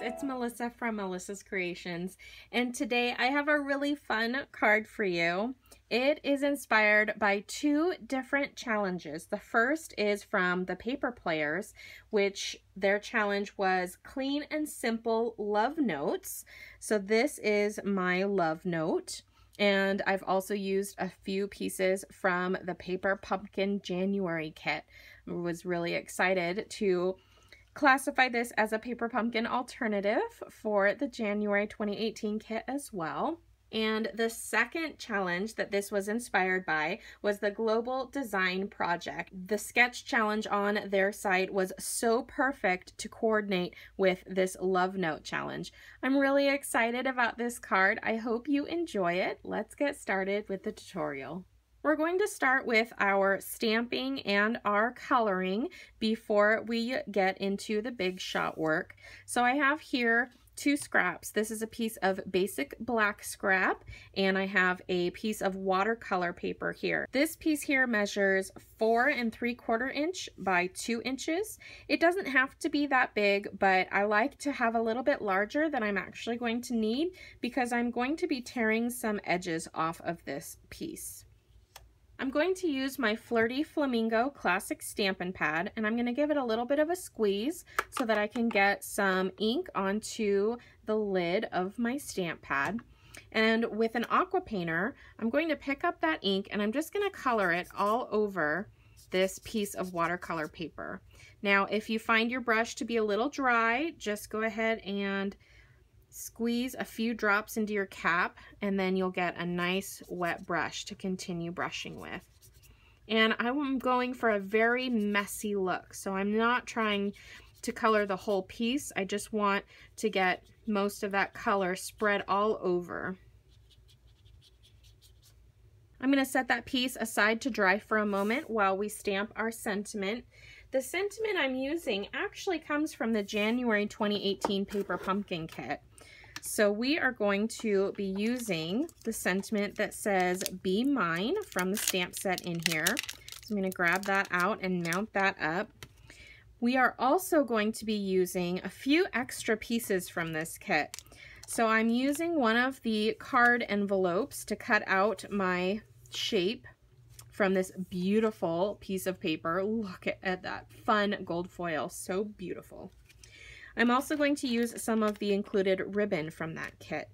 it's Melissa from Melissa's Creations, and today I have a really fun card for you. It is inspired by two different challenges. The first is from the Paper Players, which their challenge was clean and simple love notes. So this is my love note. And I've also used a few pieces from the Paper Pumpkin January kit. I was really excited to classify this as a Paper Pumpkin alternative for the January 2018 kit as well. And the second challenge that this was inspired by was the Global Design Project. The sketch challenge on their site was so perfect to coordinate with this love note challenge. I'm really excited about this card. I hope you enjoy it. Let's get started with the tutorial. We're going to start with our stamping and our coloring before we get into the big shot work. So I have here two scraps. This is a piece of basic black scrap, and I have a piece of watercolor paper here. This piece here measures 4 3/4 inch by 2 inches. It doesn't have to be that big, but I like to have a little bit larger than I'm actually going to need because I'm going to be tearing some edges off of this piece. I'm going to use my Flirty Flamingo Classic Stampin' Pad, and I'm going to give it a little bit of a squeeze so that I can get some ink onto the lid of my stamp pad. And with an aqua painter, I'm going to pick up that ink and I'm just going to color it all over this piece of watercolor paper. Now, if you find your brush to be a little dry, just go ahead and squeeze a few drops into your cap, and then you'll get a nice wet brush to continue brushing with. And I'm going for a very messy look, so I'm not trying to color the whole piece. I just want to get most of that color spread all over. I'm going to set that piece aside to dry for a moment while we stamp our sentiment. The sentiment I'm using actually comes from the January 2018 Paper Pumpkin kit. So we are going to be using the sentiment that says "Be Mine" from the stamp set in here. So I'm going to grab that out and mount that up. We are also going to be using a few extra pieces from this kit. So I'm using one of the card envelopes to cut out my shape from this beautiful piece of paper. Look at that fun gold foil, so beautiful. I'm also going to use some of the included ribbon from that kit.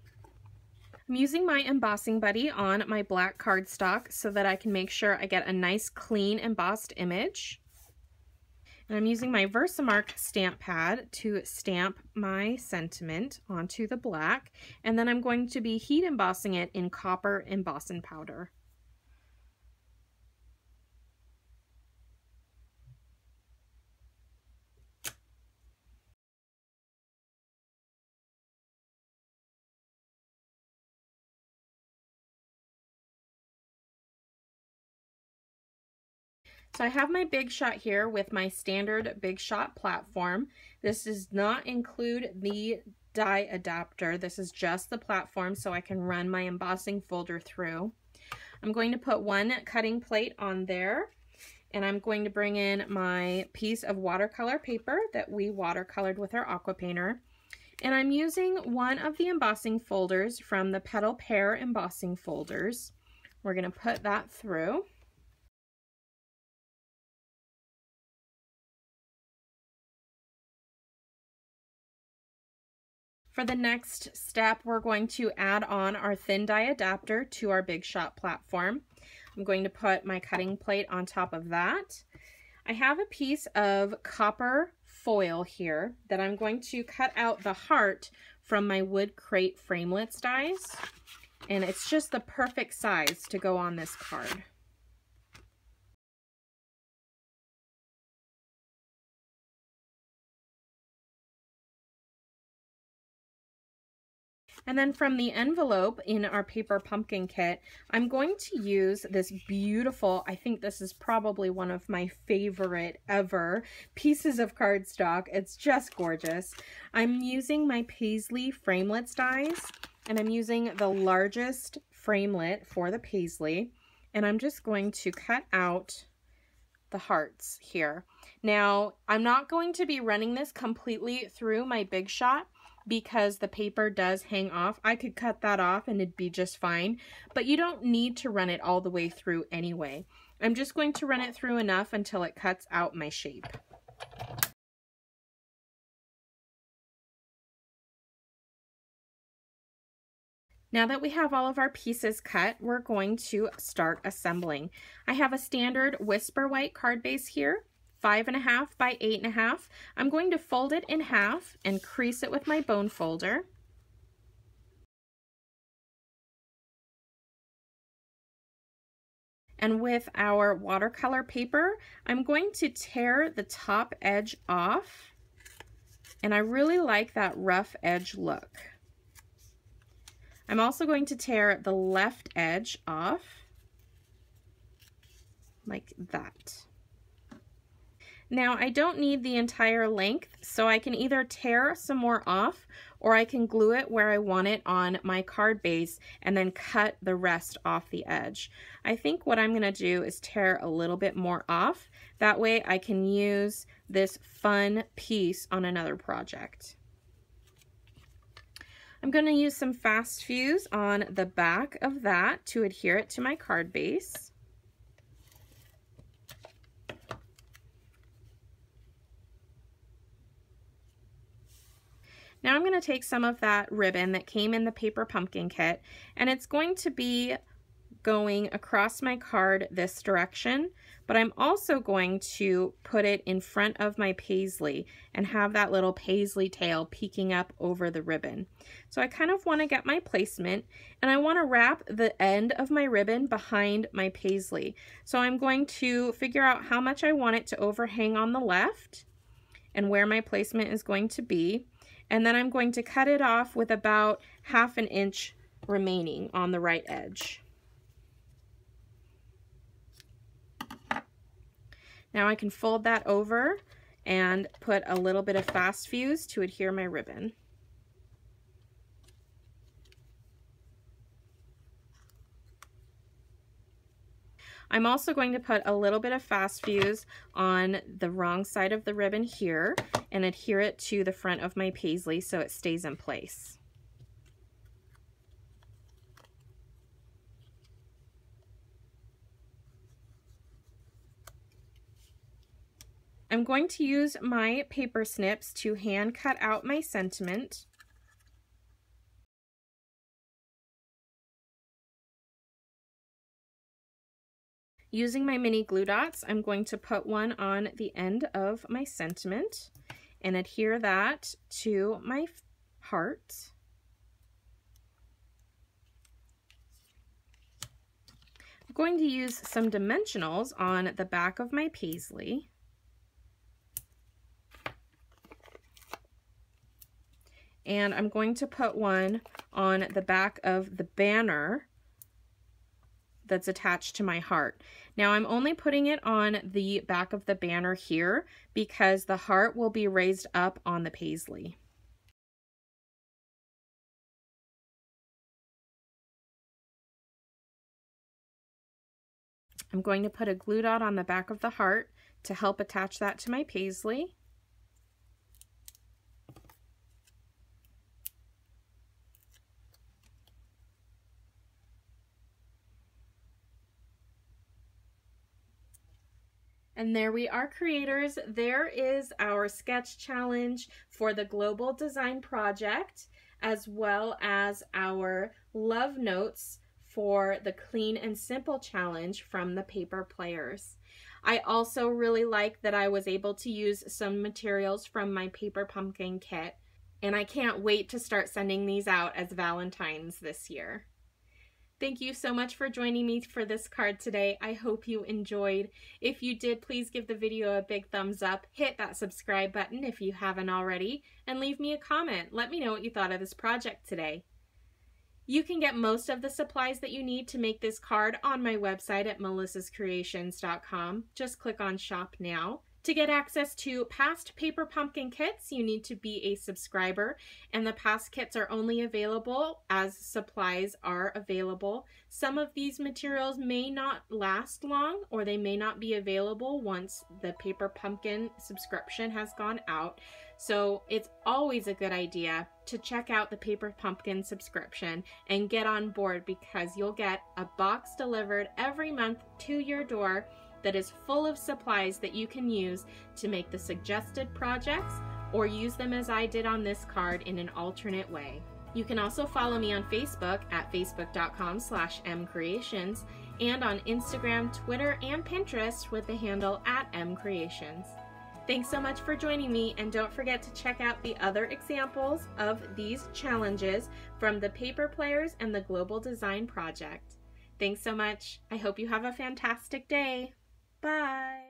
I'm using my embossing buddy on my black cardstock so that I can make sure I get a nice clean embossed image. And I'm using my Versamark stamp pad to stamp my sentiment onto the black, and then I'm going to be heat embossing it in copper embossing powder. So I have my Big Shot here with my standard Big Shot platform. This does not include the die adapter. This is just the platform so I can run my embossing folder through. I'm going to put one cutting plate on there, and I'm going to bring in my piece of watercolor paper that we watercolored with our aqua painter. And I'm using one of the embossing folders from the Petal Pear embossing folders. We're going to put that through. For the next step, we're going to add on our thin die adapter to our Big Shot platform. I'm going to put my cutting plate on top of that. I have a piece of copper foil here that I'm going to cut out the heart from my wood crate framelits dies, and it's just the perfect size to go on this card. And then from the envelope in our Paper Pumpkin kit, I'm going to use this beautiful, I think this is probably one of my favorite ever pieces of cardstock. It's just gorgeous. I'm using my Paisley framelits dies, and I'm using the largest framelit for the Paisley, and I'm just going to cut out the hearts here. Now, I'm not going to be running this completely through my Big Shot. because the paper does hang off. I could cut that off and it'd be just fine, but you don't need to run it all the way through anyway. I'm just going to run it through enough until it cuts out my shape. Now that we have all of our pieces cut, we're going to start assembling. I have a standard Whisper White card base here, 5.5 by 8.5. I'm going to fold it in half and crease it with my bone folder. And with our watercolor paper, I'm going to tear the top edge off. And I really like that rough edge look. I'm also going to tear the left edge off like that. Now I don't need the entire length, so I can either tear some more off or I can glue it where I want it on my card base and then cut the rest off the edge. I think what I'm going to do is tear a little bit more off. That way I can use this fun piece on another project. I'm going to use some fast fuse on the back of that to adhere it to my card base. Now I'm going to take some of that ribbon that came in the paper pumpkin kit, and it's going to be going across my card this direction, but I'm also going to put it in front of my paisley and have that little paisley tail peeking up over the ribbon. So I kind of want to get my placement, and I want to wrap the end of my ribbon behind my paisley. So I'm going to figure out how much I want it to overhang on the left and where my placement is going to be, and then I'm going to cut it off with about 1/2 inch remaining on the right edge. Now I can fold that over and put a little bit of fast fuse to adhere my ribbon. I'm also going to put a little bit of fast fuse on the wrong side of the ribbon here and adhere it to the front of my paisley so it stays in place. I'm going to use my paper snips to hand cut out my sentiment. Using my mini glue dots, I'm going to put one on the end of my sentiment and adhere that to my heart. I'm going to use some dimensionals on the back of my paisley. And I'm going to put one on the back of the banner that's attached to my heart. Now I'm only putting it on the back of the banner here because the heart will be raised up on the paisley. I'm going to put a glue dot on the back of the heart to help attach that to my paisley. And there we are, creators. There is our sketch challenge for the Global Design Project, as well as our love notes for the Clean and Simple challenge from the paper players. I also really like that I was able to use some materials from my paper pumpkin kit, and I can't wait to start sending these out as Valentines this year. Thank you so much for joining me for this card today. I hope you enjoyed. If you did, please give the video a big thumbs up, hit that subscribe button if you haven't already, and leave me a comment. Let me know what you thought of this project today. You can get most of the supplies that you need to make this card on my website at melissakreations.com. Just click on Shop Now. To get access to past paper pumpkin kits, you need to be a subscriber, and the past kits are only available as supplies are available. Some of these materials may not last long, or they may not be available once the paper pumpkin subscription has gone out. So it's always a good idea to check out the paper pumpkin subscription and get on board, because you'll get a box delivered every month to your door that is full of supplies that you can use to make the suggested projects, or use them as I did on this card in an alternate way. You can also follow me on Facebook at facebook.com/mcreations, and on Instagram, Twitter, and Pinterest with the handle @mcreations. Thanks so much for joining me, and don't forget to check out the other examples of these challenges from the Paper Players and the Global Design Project. Thanks so much. I hope you have a fantastic day. Bye.